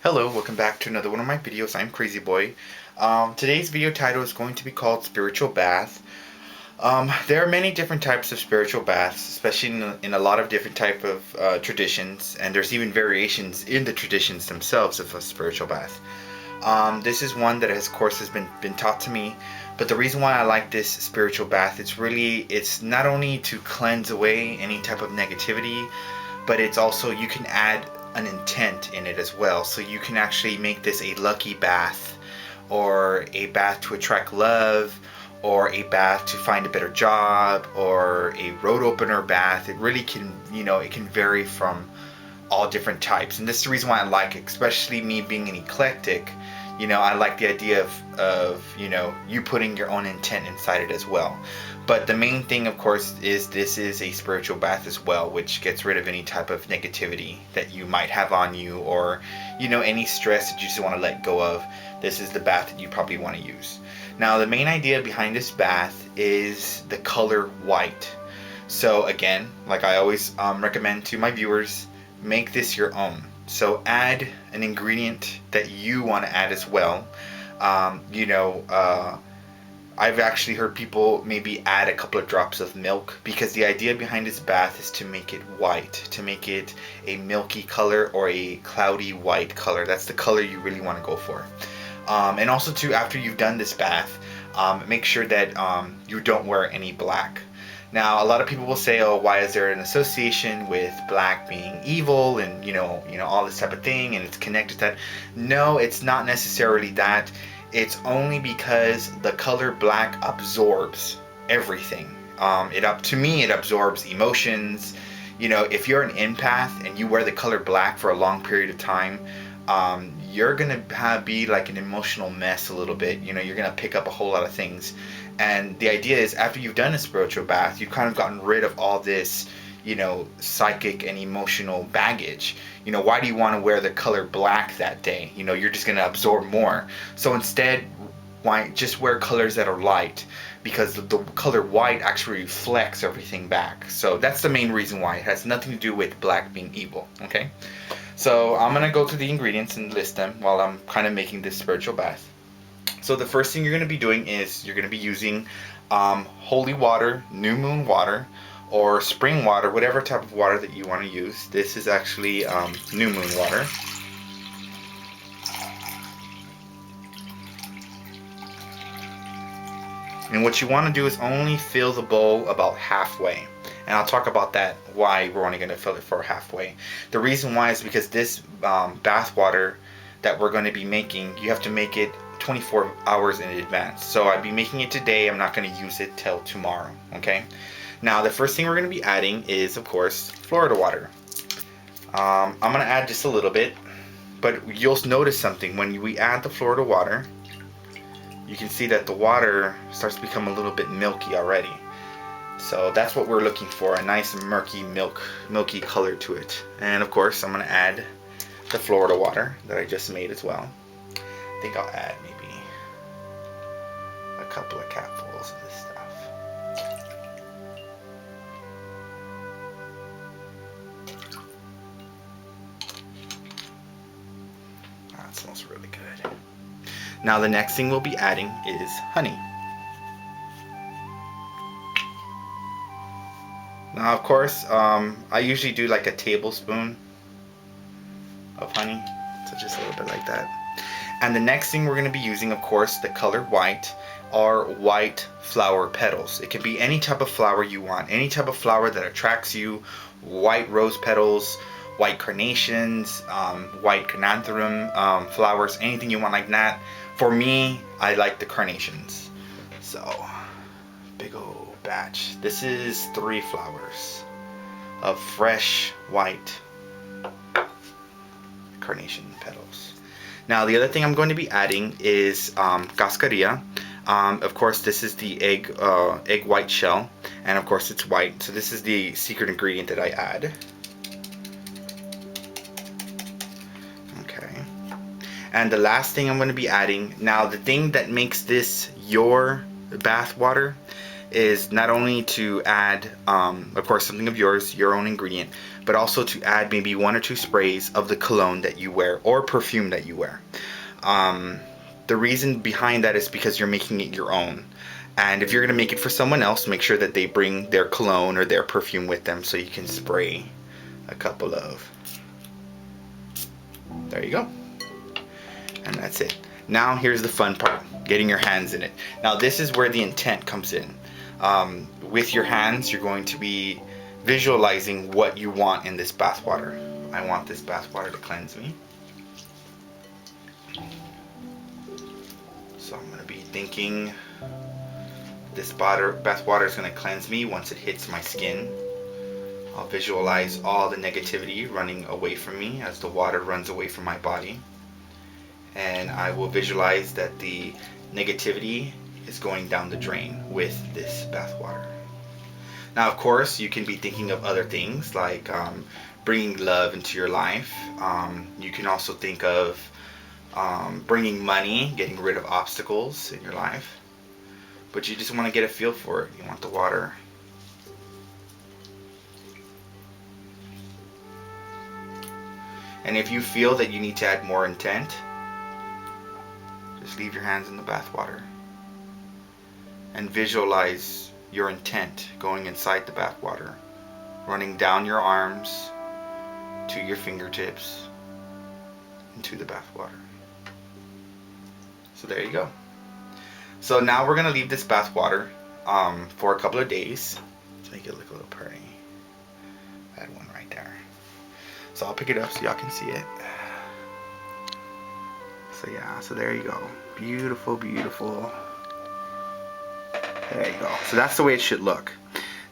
Hello, welcome back to another one of my videos. I'm Crazy Boy. Today's video title is going to be called Spiritual Bath. There are many different types of spiritual baths, especially in a lot of different type of traditions, and there's even variations in the traditions themselves of a spiritual bath. This is one that has, of course, has been taught to me, but the reason why I like this spiritual bath, it's not only to cleanse away any type of negativity, but it's also you can add an intent in it as well. So you can actually make this a lucky bath, or a bath to attract love, or a bath to find a better job, or a road opener bath. It really can, it can vary from all different types. And this is the reason why I like it, especially me being an eclectic. I like the idea of you putting your own intent inside it as well. But the main thing, of course, is this is a spiritual bath as well, which gets rid of any type of negativity that you might have on you, or any stress that you just want to let go of. This is the bath that you probably want to use. Now, the main idea behind this bath is the color white. So again, like I always recommend to my viewers, make this your own. So add an ingredient that you want to add as well. I've actually heard people maybe add a couple of drops of milk, because the idea behind this bath is to make it white, to make it a milky color or a cloudy white color. That's the color you really want to go for. And also too, after you've done this bath, make sure that you don't wear any black. Now, a lot of people will say, "Oh, why is there an association with black being evil and all this type of thing, and it's connected to that?" No, it's not necessarily that. It's only because the color black absorbs everything. To me, it absorbs emotions. If you're an empath and you wear the color black for a long period of time, you're gonna be like an emotional mess a little bit. You're gonna pick up a whole lot of things. And the idea is, after you've done a spiritual bath, you've kind of gotten rid of all this, psychic and emotional baggage. Why do you want to wear the color black that day? You're just going to absorb more. So instead, why just wear colors that are light? Because the color white actually reflects everything back. So that's the main reason why. It has nothing to do with black being evil, okay? So I'm going to go through the ingredients and list them while I'm kind of making this spiritual bath. So the first thing you're going to be doing is you're going to be using holy water, new moon water, or spring water, whatever type of water that you want to use. This is actually new moon water. And what you want to do is only fill the bowl about halfway. And I'll talk about that, why we're only going to fill it for halfway. The reason why is because this bath water that we're going to be making, you have to make it 24 hours in advance. So I'd be making it today. I'm not going to use it till tomorrow, okay? Now, the first thing we're going to be adding is, of course, Florida water. I'm going to add just a little bit, but you'll notice something. When we add the Florida water, you can see that the water starts to become a little bit milky already. So that's what we're looking for, a nice milky color to it. And of course, I'm going to add the Florida water that I just made as well. I think I'll add maybe a couple of capfuls of this stuff. That smells really good. Now the next thing we'll be adding is honey. Now, of course, I usually do like a tablespoon of honey, so just a little bit like that. And the next thing we're going to be using, of course, the color white, are white flower petals. It can be any type of flower you want, any type of flower that attracts you. White rose petals, white carnations, white chrysanthemum flowers, anything you want like that. For me, I like the carnations. So, big old batch. This is 3 flowers of fresh white carnation petals. Now, the other thing I'm going to be adding is cascarilla. Of course, this is the egg white shell, and of course it's white. So this is the secret ingredient that I add. Okay. And the last thing I'm going to be adding, now the thing that makes this your bath water is not only to add, of course, something of yours, your own ingredient, but also to add maybe 1 or 2 sprays of the cologne that you wear or perfume that you wear. Um, the reason behind that is because you're making it your own. And if you're going to make it for someone else, make sure that they bring their cologne or their perfume with them so you can spray a couple of. There you go. And that's it. Now here's the fun part, getting your hands in it. Now this is where the intent comes in. With your hands, you're going to be visualizing what you want in this bath water. I want this bath water to cleanse me. So I'm going to be thinking this bath water is going to cleanse me once it hits my skin. I'll visualize all the negativity running away from me as the water runs away from my body. And I will visualize that the negativity is going down the drain with this bath water. Now, of course, you can be thinking of other things like bringing love into your life. You can also think of bringing money, getting rid of obstacles in your life. But you just want to get a feel for it. You want the water. And if you feel that you need to add more intent, just leave your hands in the bath water and visualize your intent going inside the bath water, running down your arms to your fingertips into the bath water. So there you go. So now we're gonna leave this bath water for a couple of days to make it look a little pretty. Add one right there. So I'll pick it up so y'all can see it. So yeah, so there you go. Beautiful, beautiful. There you go. So that's the way it should look.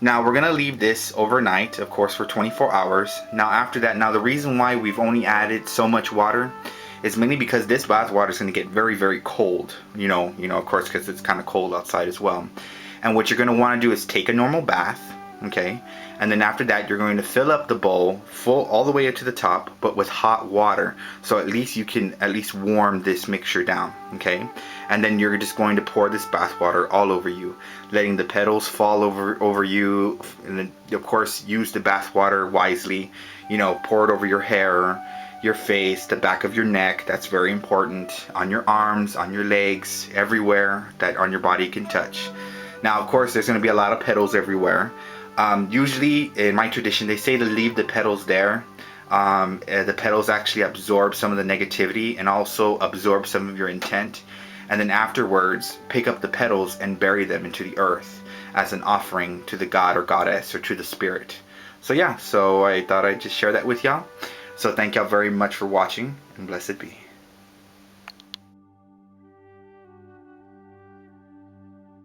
Now we're gonna leave this overnight, of course, for 24 hours. Now after that, now the reason why we've only added so much water is mainly because this bath water is gonna get very, very cold. You know, of course, because it's kind of cold outside as well. And what you're gonna want to do is take a normal bath, okay? And then after that, you're going to fill up the bowl full all the way up to the top, but with hot water, so at least you can at least warm this mixture down, okay? And then you're just going to pour this bath water all over you, letting the petals fall over you. And then of course use the bath water wisely. You know, pour it over your hair, your face, the back of your neck. That's very important. On your arms, on your legs, everywhere that on your body can touch. Now of course there's going to be a lot of petals everywhere. Usually in my tradition they say to leave the petals there. The petals actually absorb some of the negativity and also absorb some of your intent, and then afterwards pick up the petals and bury them into the earth as an offering to the god or goddess or to the spirit. So yeah, so I thought I'd just share that with y'all. So thank y'all very much for watching, and blessed be.